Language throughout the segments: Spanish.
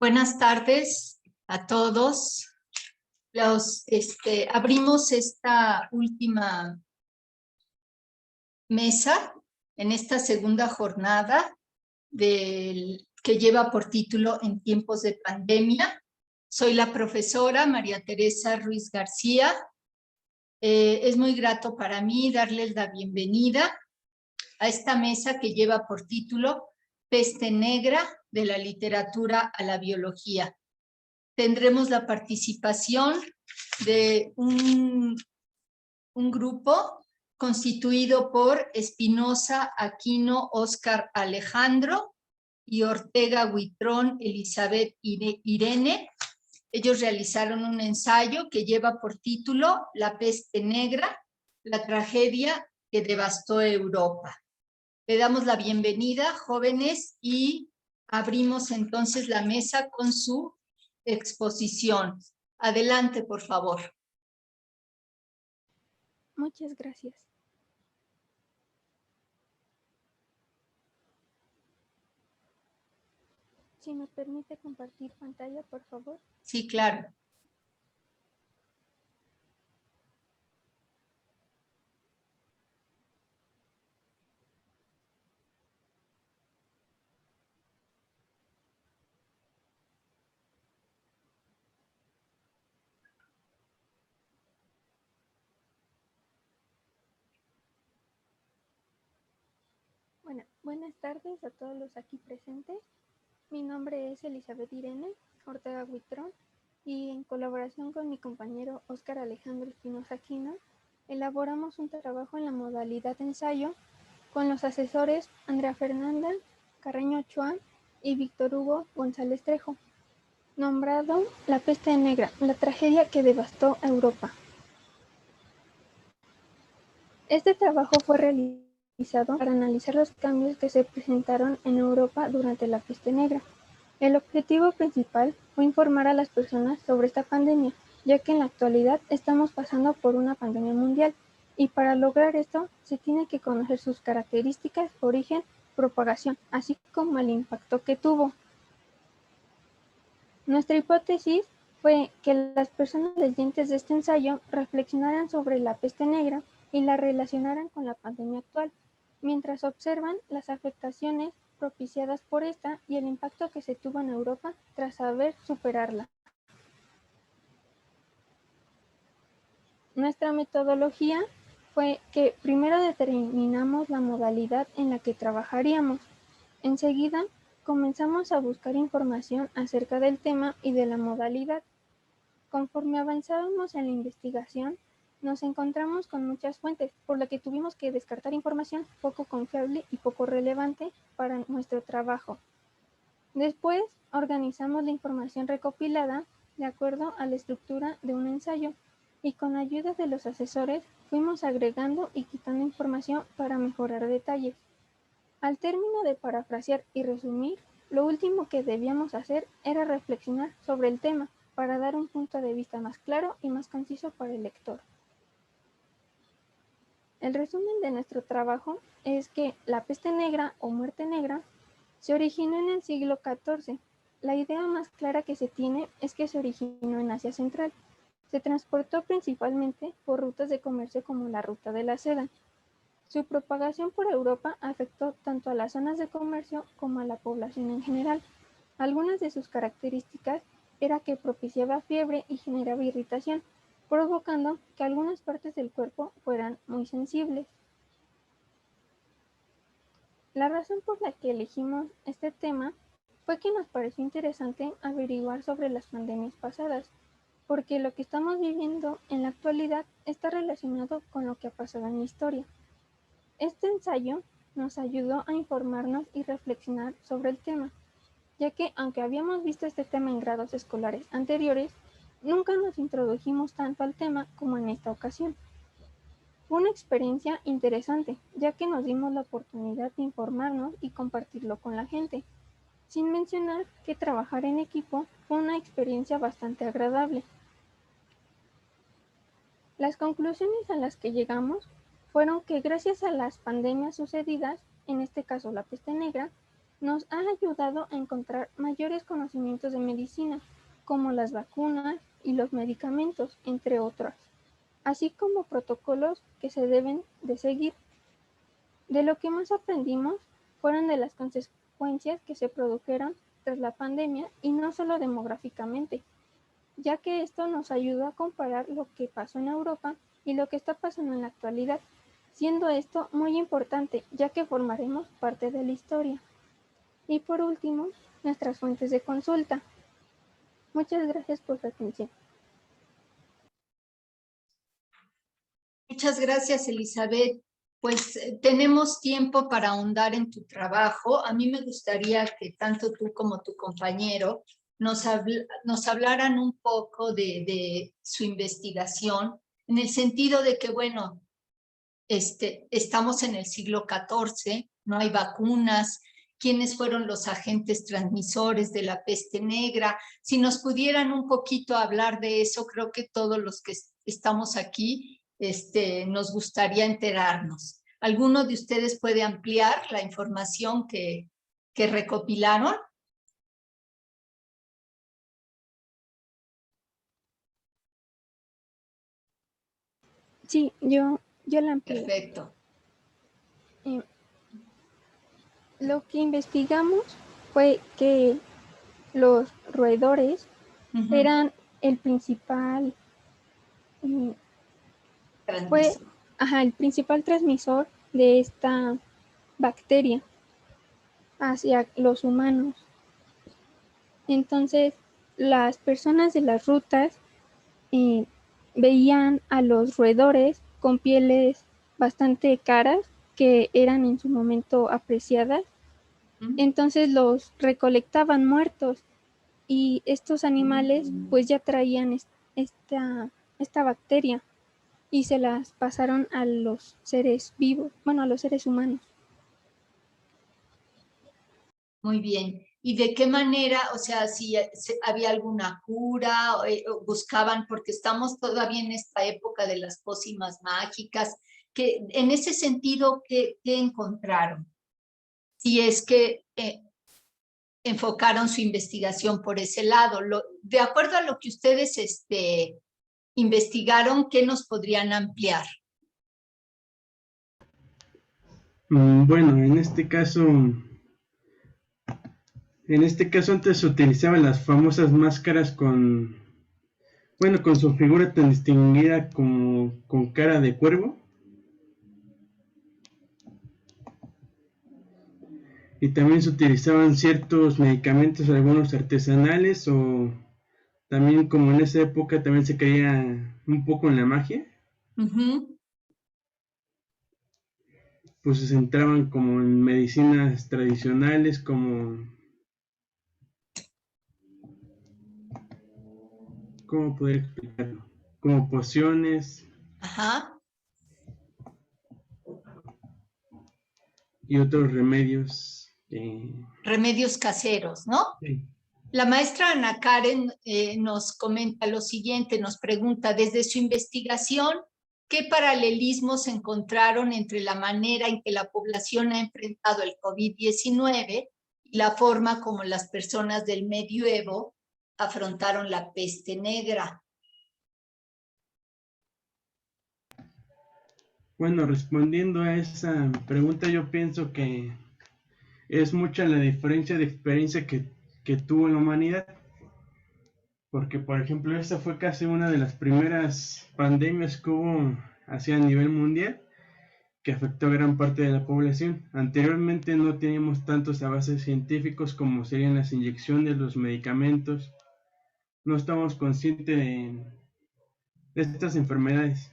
Buenas tardes a todos. Abrimos esta última mesa en esta segunda jornada que lleva por título En tiempos de pandemia. Soy la profesora María Teresa Ruiz García. Es muy grato para mí darles la bienvenida a esta mesa que lleva por título Peste Negra, de la literatura a la biología. Tendremos la participación de un grupo constituido por Espinosa Aquino Óscar Alejandro y Ortega Huitrón Elizabeth Irene. Ellos realizaron un ensayo que lleva por título La peste negra, la tragedia que devastó Europa. Le damos la bienvenida, jóvenes, y abrimos entonces la mesa con su exposición. Adelante, por favor. Muchas gracias. Si me permite compartir pantalla, por favor. Sí, claro. Bueno, buenas tardes a todos los aquí presentes. Mi nombre es Elizabeth Irene Ortega Huitrón y en colaboración con mi compañero Óscar Alejandro Espinosa Aquino, elaboramos un trabajo en la modalidad ensayo con los asesores Andrea Fernanda Carreño Ochoa y Víctor Hugo González Trejo, nombrado La peste negra, la tragedia que devastó Europa. Este trabajo fue realizado para analizar los cambios que se presentaron en Europa durante la peste negra. El objetivo principal fue informar a las personas sobre esta pandemia, ya que en la actualidad estamos pasando por una pandemia mundial, y para lograr esto se tiene que conocer sus características, origen, propagación, así como el impacto que tuvo. Nuestra hipótesis fue que las personas leyentes de este ensayo reflexionaran sobre la peste negra y la relacionaran con la pandemia actual, mientras observan las afectaciones propiciadas por esta y el impacto que se tuvo en Europa tras saber superarla. Nuestra metodología fue que primero determinamos la modalidad en la que trabajaríamos. Enseguida, comenzamos a buscar información acerca del tema y de la modalidad. Conforme avanzábamos en la investigación, nos encontramos con muchas fuentes, por lo que tuvimos que descartar información poco confiable y poco relevante para nuestro trabajo. Después, organizamos la información recopilada de acuerdo a la estructura de un ensayo y con ayuda de los asesores fuimos agregando y quitando información para mejorar detalles. Al término de parafrasear y resumir, lo último que debíamos hacer era reflexionar sobre el tema para dar un punto de vista más claro y más conciso para el lector. El resumen de nuestro trabajo es que la peste negra o muerte negra se originó en el siglo XIV. La idea más clara que se tiene es que se originó en Asia Central. Se transportó principalmente por rutas de comercio como la ruta de la seda. Su propagación por Europa afectó tanto a las zonas de comercio como a la población en general. Algunas de sus características era que propiciaba fiebre y generaba irritación, provocando que algunas partes del cuerpo fueran muy sensibles. La razón por la que elegimos este tema fue que nos pareció interesante averiguar sobre las pandemias pasadas, porque lo que estamos viviendo en la actualidad está relacionado con lo que ha pasado en la historia. Este ensayo nos ayudó a informarnos y reflexionar sobre el tema, ya que aunque habíamos visto este tema en grados escolares anteriores, nunca nos introdujimos tanto al tema como en esta ocasión. Fue una experiencia interesante, ya que nos dimos la oportunidad de informarnos y compartirlo con la gente, sin mencionar que trabajar en equipo fue una experiencia bastante agradable. Las conclusiones a las que llegamos fueron que gracias a las pandemias sucedidas, en este caso la peste negra, nos ha ayudado a encontrar mayores conocimientos de medicina, como las vacunas y los medicamentos, entre otros, así como protocolos que se deben de seguir. De lo que más aprendimos fueron de las consecuencias que se produjeron tras la pandemia y no solo demográficamente, ya que esto nos ayudó a comparar lo que pasó en Europa y lo que está pasando en la actualidad, siendo esto muy importante, ya que formaremos parte de la historia. Y por último, nuestras fuentes de consulta. Muchas gracias por su atención. Muchas gracias, Elizabeth. Pues tenemos tiempo para ahondar en tu trabajo. A mí me gustaría que tanto tú como tu compañero nos hablaran un poco de su investigación, en el sentido de que, bueno, estamos en el siglo XIV, no hay vacunas, quiénes fueron los agentes transmisores de la peste negra. Si nos pudieran un poquito hablar de eso, creo que todos los que estamos aquí nos gustaría enterarnos. ¿Alguno de ustedes puede ampliar la información que recopilaron? Sí, yo la amplío. Perfecto. Lo que investigamos fue que los roedores eran el principal el principal transmisor de esta bacteria hacia los humanos. Entonces, las personas de las rutas veían a los roedores con pieles bastante caras que eran en su momento apreciadas. Entonces los recolectaban muertos y estos animales pues ya traían esta bacteria y se las pasaron a los seres vivos, bueno, a los seres humanos. Muy bien. ¿Y de qué manera, o sea, si había alguna cura, o buscaban, porque estamos todavía en esta época de las pócimas mágicas, que en ese sentido, ¿qué encontraron? Si es que enfocaron su investigación por ese lado. De acuerdo a lo que ustedes investigaron, ¿qué nos podrían ampliar? Bueno, en este caso antes se utilizaban las famosas máscaras con su figura tan distinguida como con cara de cuervo. Y también se utilizaban ciertos medicamentos, algunos artesanales, o también como en esa época también se creía un poco en la magia. Pues se centraban como en medicinas tradicionales, como ¿cómo poder explicarlo? Como pociones. Ajá. Y otros remedios. Remedios caseros, ¿no? Sí. La maestra Ana Karen nos comenta lo siguiente, nos pregunta, desde su investigación, ¿qué paralelismos encontraron entre la manera en que la población ha enfrentado el COVID-19 y la forma como las personas del medioevo afrontaron la peste negra? Bueno, respondiendo a esa pregunta, yo pienso que es mucha la diferencia de experiencia que tuvo la humanidad. Porque, por ejemplo, esta fue casi una de las primeras pandemias que hubo así a nivel mundial, que afectó a gran parte de la población. Anteriormente no teníamos tantos avances científicos como serían las inyecciones, los medicamentos. No estábamos conscientes de estas enfermedades.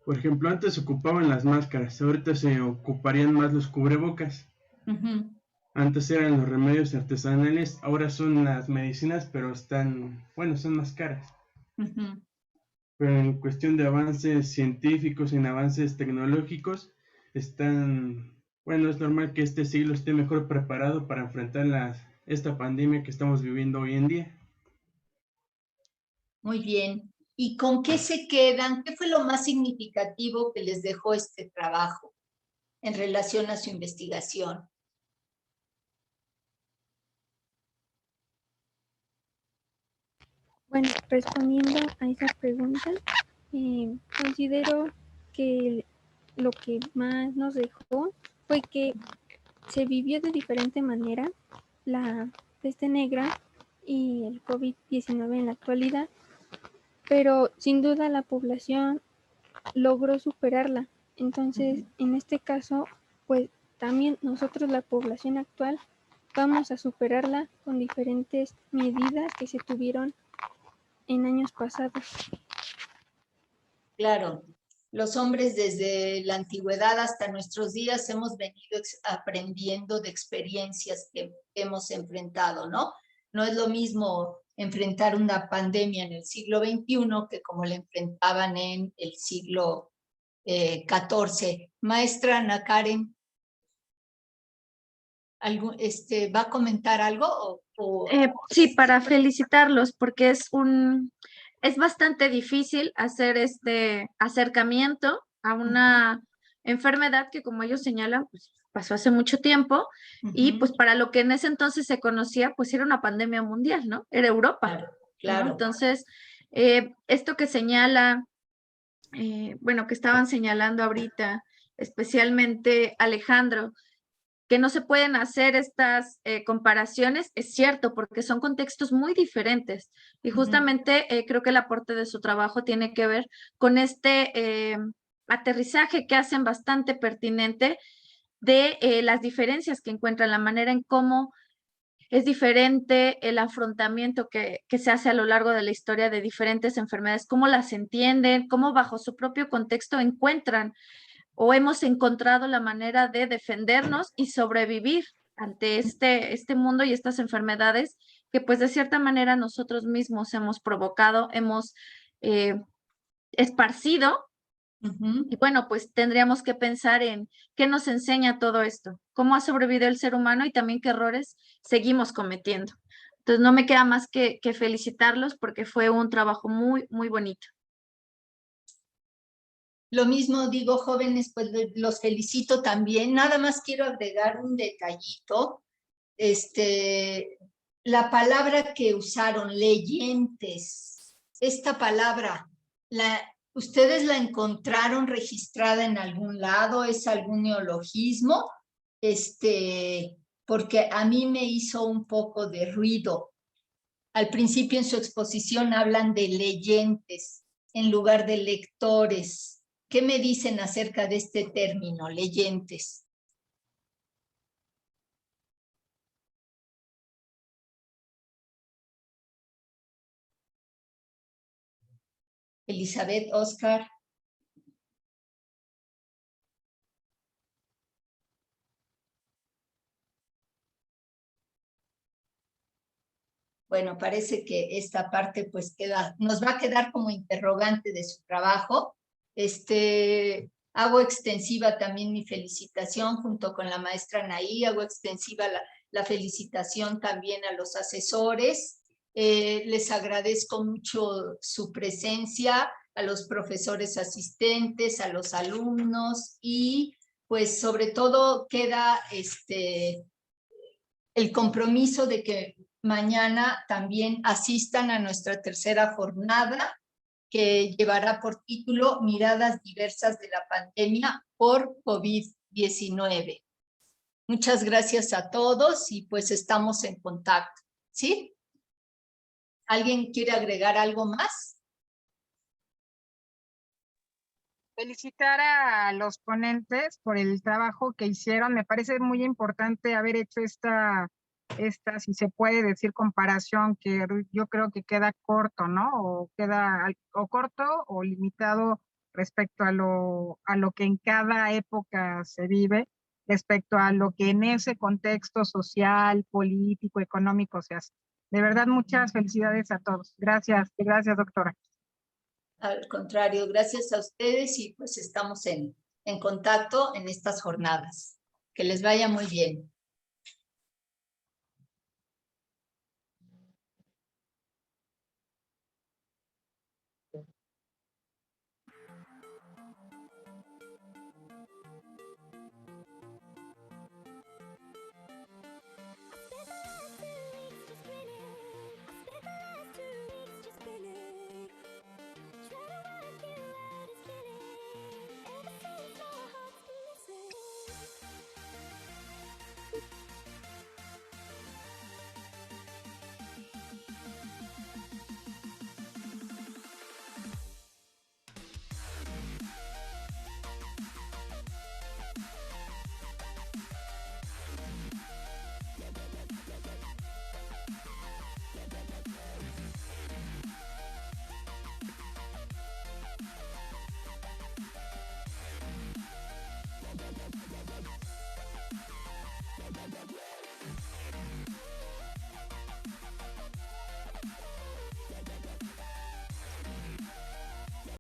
Por ejemplo, antes se ocupaban las máscaras, ahorita se ocuparían más los cubrebocas. Antes eran los remedios artesanales, ahora son las medicinas, pero son más caras. Pero en cuestión de avances científicos, en avances tecnológicos, es normal que este siglo esté mejor preparado para enfrentar esta pandemia que estamos viviendo hoy en día. Muy bien. ¿Y con qué se quedan? ¿Qué fue lo más significativo que les dejó este trabajo en relación a su investigación? Bueno, respondiendo a esa pregunta, considero que lo que más nos dejó fue que se vivió de diferente manera la peste negra y el COVID-19 en la actualidad, pero sin duda la población logró superarla. Entonces, en este caso, pues también nosotros, la población actual, vamos a superarla con diferentes medidas que se tuvieron en años pasados. Claro, los hombres desde la antigüedad hasta nuestros días hemos venido aprendiendo de experiencias que hemos enfrentado, ¿no? No es lo mismo enfrentar una pandemia en el siglo XXI que como la enfrentaban en el siglo XIV. Maestra Ana Karen, ¿va a comentar algo? Sí, para felicitarlos, porque es bastante difícil hacer este acercamiento a una enfermedad que, como ellos señalan, pues pasó hace mucho tiempo y pues para lo que en ese entonces se conocía, pues era una pandemia mundial, ¿no? Era Europa, Claro, claro. ¿no? Entonces, esto que señala, bueno, que estaban señalando ahorita, especialmente Alejandro, que no se pueden hacer estas comparaciones, es cierto, porque son contextos muy diferentes. Y justamente creo que el aporte de su trabajo tiene que ver con este aterrizaje que hacen bastante pertinente de las diferencias que encuentran, la manera en cómo es diferente el afrontamiento que se hace a lo largo de la historia de diferentes enfermedades, cómo las entienden, cómo bajo su propio contexto encuentran o hemos encontrado la manera de defendernos y sobrevivir ante este mundo y estas enfermedades que pues de cierta manera nosotros mismos hemos provocado, hemos esparcido. Y bueno, pues tendríamos que pensar en qué nos enseña todo esto, cómo ha sobrevivido el ser humano y también qué errores seguimos cometiendo. Entonces no me queda más que felicitarlos porque fue un trabajo muy, muy bonito. Lo mismo digo, jóvenes, pues los felicito también. Nada más quiero agregar un detallito. La palabra que usaron, leyentes, esta palabra, ¿ustedes la encontraron registrada en algún lado? ¿Es algún neologismo? Porque a mí me hizo un poco de ruido. Al principio en su exposición hablan de leyentes en lugar de lectores. ¿Qué me dicen acerca de este término, leyentes? Elizabeth, Oscar. Bueno, parece que esta parte pues nos va a quedar como interrogante de su trabajo. Hago extensiva también mi felicitación junto con la maestra Anaí, hago extensiva la felicitación también a los asesores. Les agradezco mucho su presencia, a los profesores asistentes, a los alumnos y pues sobre todo queda el compromiso de que mañana también asistan a nuestra tercera jornada que llevará por título Miradas diversas de la pandemia por COVID-19. Muchas gracias a todos y pues estamos en contacto. ¿Sí? ¿Alguien quiere agregar algo más? Felicitar a los ponentes por el trabajo que hicieron. Me parece muy importante haber hecho esta, si se puede decir, comparación, que yo creo que queda corto, ¿no? O queda o corto o limitado respecto a lo que en cada época se vive, respecto a lo que en ese contexto social, político, económico se hace. De verdad, muchas felicidades a todos. Gracias, doctora. Al contrario, gracias a ustedes y pues estamos en contacto en estas jornadas. Que les vaya muy bien.